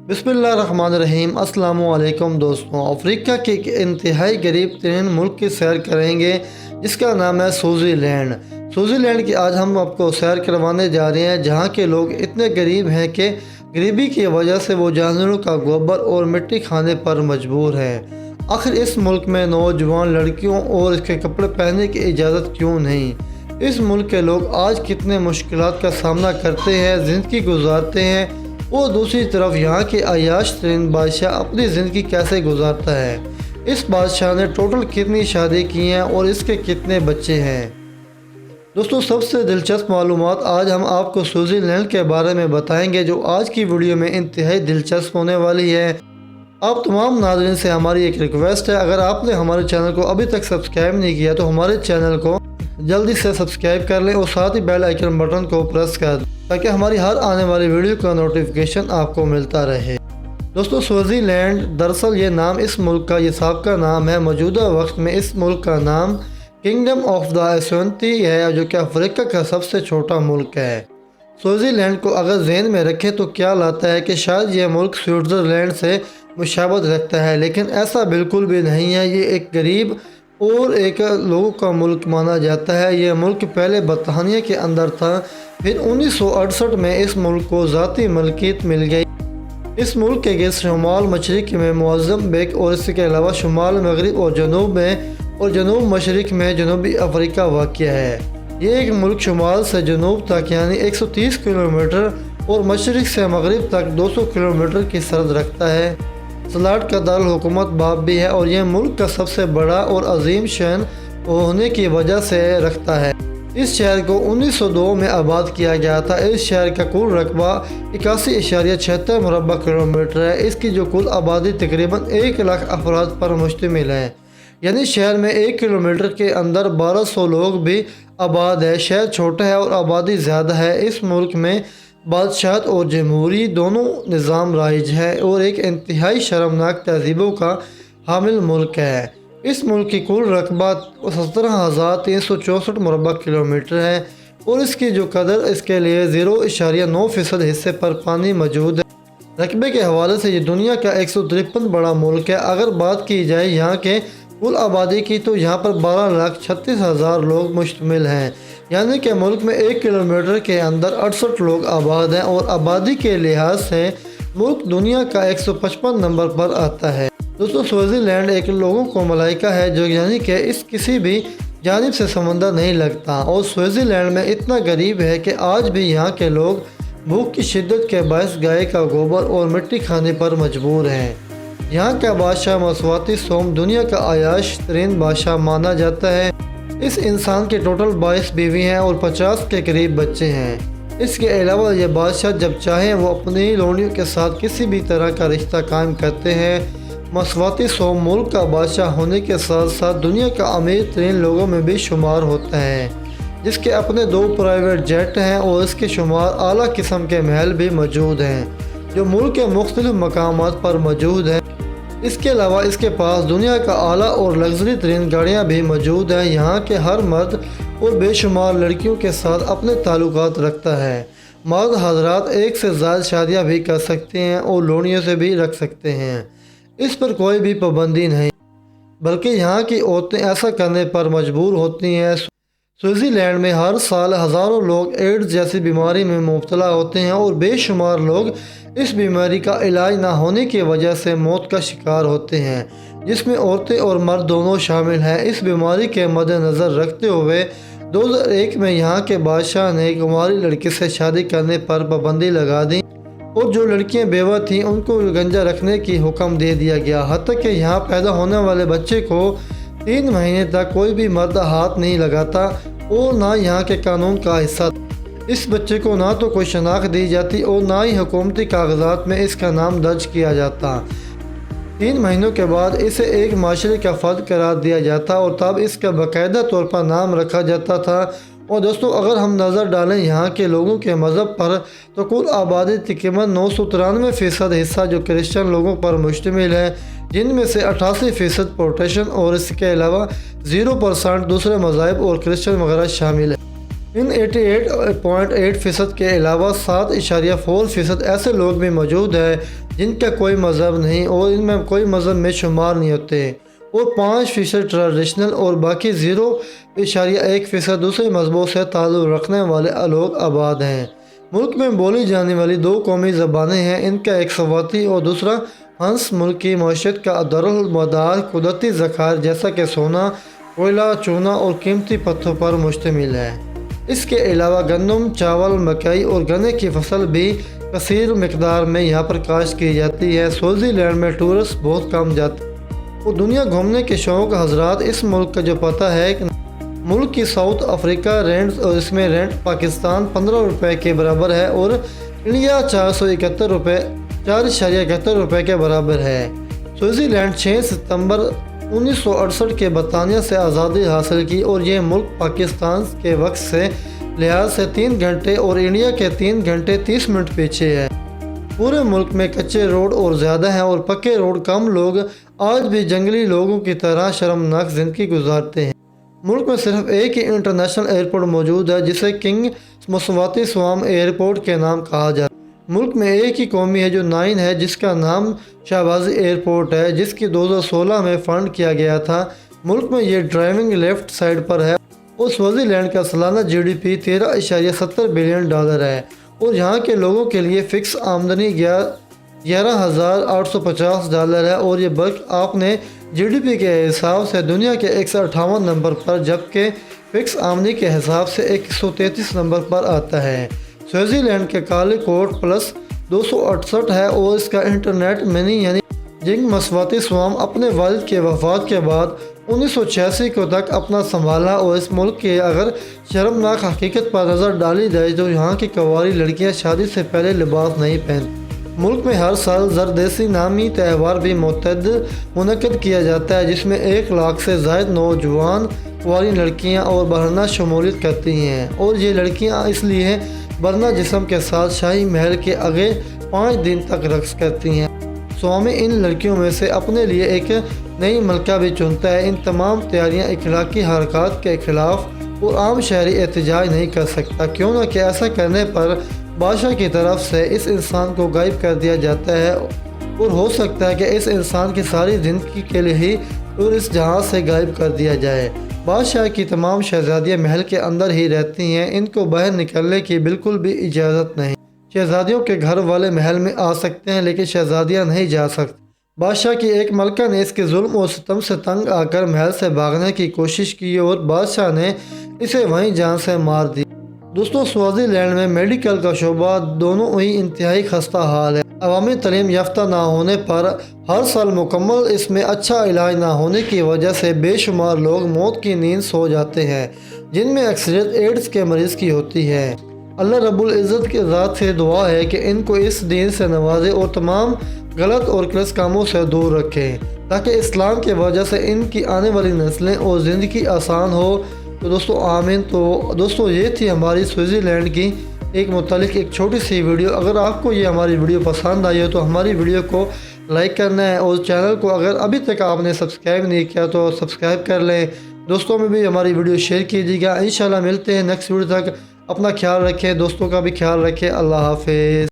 बिस्मिल्लाहिर्रहमानिर्रहीम। अस्सलाम वालेकुम दोस्तों। अफ्रीका के एक इंतहाई गरीब तरीन मुल्क की सैर करेंगे जिसका नाम है स्विट्ज़रलैंड। स्विट्ज़रलैंड की आज हम आपको सैर करवाने जा रहे हैं जहाँ के लोग इतने गरीब हैं कि गरीबी की वजह से वो जानवरों का गोबर और मिट्टी खाने पर मजबूर हैं। आखिर इस मुल्क में नौजवान लड़कियों और इसके कपड़े पहनने की इजाज़त क्यों नहीं? इस मुल्क के लोग आज कितने मुश्किलात का सामना करते हैं, ज़िंदगी गुजारते हैं, और दूसरी तरफ यहाँ के अय्याश तरीन बादशाह अपनी ज़िंदगी कैसे गुजारता है। इस बादशाह ने टोटल कितनी शादी की हैं और इसके कितने बच्चे हैं। दोस्तों, सबसे दिलचस्प मालूमात आज हम आपको स्विट्ज़रलैंड के बारे में बताएंगे जो आज की वीडियो में इंतहाई दिलचस्प होने वाली है। आप तमाम नाज़रीन से हमारी एक रिक्वेस्ट है, अगर आपने हमारे चैनल को अभी तक सब्सक्राइब नहीं किया तो हमारे चैनल को जल्दी से सब्सक्राइब कर लें और साथ ही बेल आइकन बटन को प्रेस कर दें ताकि हमारी हर आने वाली वीडियो का नोटिफिकेशन आपको मिलता रहे। दोस्तों, स्विट्ज़रलैंड दरअसल ये नाम इस मुल्क का ये साबका नाम है। मौजूदा वक्त में इस मुल्क का नाम किंगडम ऑफ द एस्वांती है जो कि अफ्रीका का सबसे छोटा मुल्क है। स्विट्ज़रलैंड को अगर जहन में रखें तो क्या लाता है कि शायद यह मुल्क स्विट्ज़रलैंड से मुशाबत रखता है, लेकिन ऐसा बिल्कुल भी नहीं है। ये एक गरीब और एक लोगों का मुल्क माना जाता है। यह मुल्क पहले बरतानिया के अंदर था, फिर 1968 में इस मुल्क को ज़ाती मलकियत मिल गई। इस मुल्क के गिर्द शुमाल मशरक़ में मोज़म्बिक और इसके अलावा शुमाल मगरिब और जनूब में और जनूब मशरक़ में जनूबी अफ्रीका वाक़या है। ये एक मुल्क शुमाल से जनूब तक यानी 130 किलोमीटर और मशरक़ से मगरिब तक 200 किलोमीटर की सरहद रखता है। सलाट का दारुल हुकूमत बाब भी है और यह मुल्क का सबसे बड़ा और अजीम शहर होने की वजह से रखता है। इस शहर को 1902 में आबाद किया गया था। इस शहर का कुल रकबा 81.76 मुरबा किलोमीटर है। इसकी जो कुल आबादी तकरीबन 1 लाख अफराद पर मुश्तमिल है, यानी शहर में 1 किलोमीटर के अंदर 1200 लोग भी आबाद है। शहर छोटा है और आबादी ज़्यादा है। इस मुल्क में बादशाहत और जमहूरी दोनों निज़ाम राइज है और एक इंतहाई शर्मनाक तहजीबों का हामिल मुल्क है। इस मुल्क की कुल रकबा 17,364 मुरबा किलोमीटर है और इसकी जो कदर इसके लिए 0.9% हिस्से पर पानी मौजूद है। रकबे के हवाले से ये दुनिया का 153 बड़ा मुल्क है। अगर बात की जाए यहाँ के कुल आबादी की तो यहाँ पर 12,36,000 लोग मुश्तमिल हैं, यानी कि मुल्क में 1 किलोमीटर के अंदर 68 लोग आबाद हैं और आबादी के लिहाज से मुल्क दुनिया का 155 नंबर पर आता है। दोस्तों, स्विट्ज़रलैंड एक लोगों को मलाइका है जो यानी कि इस किसी भी जानिब से समंदर नहीं लगता और स्विट्ज़रलैंड में इतना गरीब है कि आज भी यहाँ के लोग भूख की शिद्दत के बायस गाय का गोबर और मिट्टी खाने पर मजबूर हैं। यहाँ का बादशाह मसवाती सोम दुनिया का अय्याश तरीन बादशाह माना जाता है। इस इंसान के टोटल 22 बीवी हैं और 50 के करीब बच्चे हैं। इसके अलावा ये बादशाह जब चाहें वो अपनी लोनियों के साथ किसी भी तरह का रिश्ता कायम करते हैं। मसवाती सोम मुल्क का बादशाह होने के साथ साथ दुनिया का अमीर तरीन लोगों में भी शुमार होता है, जिसके अपने 2 प्राइवेट जेट हैं और इसके शुमार आला किस्म के महल भी मौजूद हैं जो मुल्क के मुख्तलिफ मकामात पर मौजूद हैं। इसके अलावा इसके पास दुनिया का आला और लग्जरी तरीन गाड़ियाँ भी मौजूद हैं। यहाँ के हर मर्द और बेशुमार लड़कियों के साथ अपने ताल्लुकात रखता है। मर्द हजरात एक से ज़्यादा शादियाँ भी कर सकते हैं और लोनियों से भी रख सकते हैं। इस पर कोई भी पाबंदी नहीं, बल्कि यहाँ की औरतें ऐसा करने पर मजबूर होती हैं। स्विट्ज़रलैंड में हर साल हज़ारों लोग एड्स जैसी बीमारी में मुब्तला होते हैं और बेशुमार लोग इस बीमारी का इलाज ना होने की वजह से मौत का शिकार होते हैं, जिसमें औरतें और मर्द दोनों शामिल हैं। इस बीमारी के मद्देनज़र रखते हुए 2001 में यहाँ के बादशाह ने कुंवारी लड़की से शादी करने पर पाबंदी लगा दी और जो लड़कियां बेवा थीं उनको गंजा रखने की हुक्म दे दिया गया। हत्ता कि यहाँ पैदा होने वाले बच्चे को 3 महीने तक कोई भी मर्द हाथ नहीं लगाता और ना यहाँ के कानून का हिस्सा। इस बच्चे को ना तो कोई शनाख्त दी जाती और ना ही हुकूमती कागजात में इसका नाम दर्ज किया जाता। 3 महीनों के बाद इसे एक माशरे का फ़र्द करार दिया जाता और तब इसका बाकायदा तौर पर नाम रखा जाता था। और दोस्तों, अगर हम नज़र डालें यहाँ के लोगों के मज़हब पर तो कुल आबादी तकरीबन 993% हिस्सा जो क्रिश्चियन लोगों पर मुश्तमिल है, जिनमें से 88% प्रोटेस्टेंट और इसके अलावा 0% दूसरे मज़ाहिब और क्रिश्चियन वगैरह शामिल है। इन 88.8% के अलावा 7.4% ऐसे लोग भी मौजूद हैं जिनका कोई मज़हब नहीं और इनमें कोई मज़हब में शुमार नहीं होते, और 5% ट्रेडिशनल और बाकी 0.1% दूसरे मज़हबों से ताल्लुक़ रखने वाले लोग आबाद हैं। मुल्क में बोली जाने वाली 2 कौमी ज़बानें हैं, इनका एक सवाती और दूसरा हंस। मुल्क की मईशत का दरुल मदार कुदरती ज़खायर जैसा कि सोना, कोयला, चूना और कीमती पत्थरों पर मुश्तमिल है। इसके अलावा गंदम, चावल, मकई और गन्ने की फसल भी कसीर मिकदार में यहाँ पर काश्त की जाती है। स्वाज़ीलैंड में टूरिस्ट बहुत कम जाते हैं और दुनिया घूमने के शौक हजरात इस मुल्क का जो पता है कि मुल्क की साउथ अफ्रीका रेंट, और इसमें रेंट पाकिस्तान 15 रुपये के बराबर है और इंडिया 471 रुपये के बराबर है। स्वाज़ीलैंड 6 सितंबर 1968 के बरतानिया से आज़ादी हासिल की और ये मुल्क पाकिस्तान के वक्त से लिहाज से 3 घंटे और इंडिया के 3 घंटे 30 मिनट पीछे है। पूरे मुल्क में कच्चे रोड और ज़्यादा हैं और पक्के रोड कम। लोग आज भी जंगली लोगों की तरह शर्मनाक ज़िंदगी गुजारते हैं। मुल्क में सिर्फ एक ही इंटरनेशनल एयरपोर्ट मौजूद है जिसे किंग मसवाती स्वाम एयरपोर्ट के नाम कहा जाता है। मुल्क में एक ही कौमी है जो 9 है, जिसका नाम शहबाजी एयरपोर्ट है, जिसकी 2016 में फंड किया गया था। मुल्क में ये ड्राइविंग लेफ्ट साइड पर है और स्वाज़ीलैंड का सालाना GDP 13.70 बिलियन डॉलर है और यहाँ के लोगों के लिए फ़िक्स आमदनी 11,850 डॉलर है और ये बल्कि आपने GDP के हिसाब से दुनिया के 158 नंबर पर, जबकि फ़िक्स आमदनी के हिसाब से 133 नंबर पर आता है। स्वाज़ीलैंड के काले कोट प्लस 268 है और इसका इंटरनेट मिनी यानी जिंग मसवाती स्वाम अपने वालिद के वफात के बाद 1986 को तक अपना संभाला। और इस मुल्क के अगर शर्मनाक हकीकत पर नज़र डाली जाए तो यहाँ की कवारी लड़कियाँ शादी से पहले लिबास नहीं पहनती। मुल्क में हर साल ज़रदेसी नामी त्यौहार भी मुनक़्क़द किया जाता है जिसमें 1 लाख से ज़ायद नौजवान कुंवारी लड़कियाँ और बहना शमूलियत करती हैं, और ये लड़कियाँ इसलिए वरना जिस्म के साथ शाही महल के आगे 5 दिन तक रक्स करती हैं। स्वामी इन लड़कियों में से अपने लिए एक नई मलका भी चुनता है। इन तमाम तैयारियाँ इखलाकी हरकत के ख़िलाफ़ और आम शहरी एहतजाज नहीं कर सकता, क्यों ना कि ऐसा करने पर बादशाह की तरफ से इस इंसान को गायब कर दिया जाता है और हो सकता है कि इस इंसान की सारी ज़िंदगी के लिए ही और इस जहाज़ से गायब कर दिया जाए। बादशाह की तमाम शहज़ादियाँ महल के अंदर ही रहती हैं, इनको बाहर निकलने की बिल्कुल भी इजाज़त नहीं। शहज़ादियों के घर वाले महल में आ सकते हैं लेकिन शहज़ादियाँ नहीं जा सकती। बादशाह की एक मलका ने इसके जुल्म और सितम से तंग आकर महल से भागने की कोशिश की और बादशाह ने इसे वहीं जान से मार दी। दोस्तों, स्वाज़ीलैंड में मेडिकल का शोबा दोनों ही इंतहाई खस्ता हाल है। अवामी तालीम याफ्ता ना होने पर हर साल मुकम्मल इसमें अच्छा इलाज ना होने की वजह से बेशुमार लोग मौत की नींद सो जाते हैं, जिनमें अक्सरियत एड्स के मरीज़ की होती है। अल्लाह रब्बुल इज़्ज़त की ज़ात से दुआ है कि इनको इस दीन से नवाजे और तमाम गलत और गलत कामों से दूर रखें ताकि इस्लाम की वजह से इनकी आने वाली नस्लें और ज़िंदगी आसान हो। तो दोस्तों आमीन। तो दोस्तों ये थी हमारी स्विट्ज़रलैंड की एक मुतालिक एक छोटी सी वीडियो। अगर आपको ये हमारी वीडियो पसंद आई हो तो हमारी वीडियो को लाइक करना है और चैनल को अगर अभी तक आपने सब्सक्राइब नहीं किया तो सब्सक्राइब कर लें। दोस्तों में भी हमारी वीडियो शेयर कीजिएगा। इंशाल्लाह मिलते हैं नेक्स्ट वीडियो तक। अपना ख्याल रखें, दोस्तों का भी ख्याल रखें। अल्लाह हाफिज़।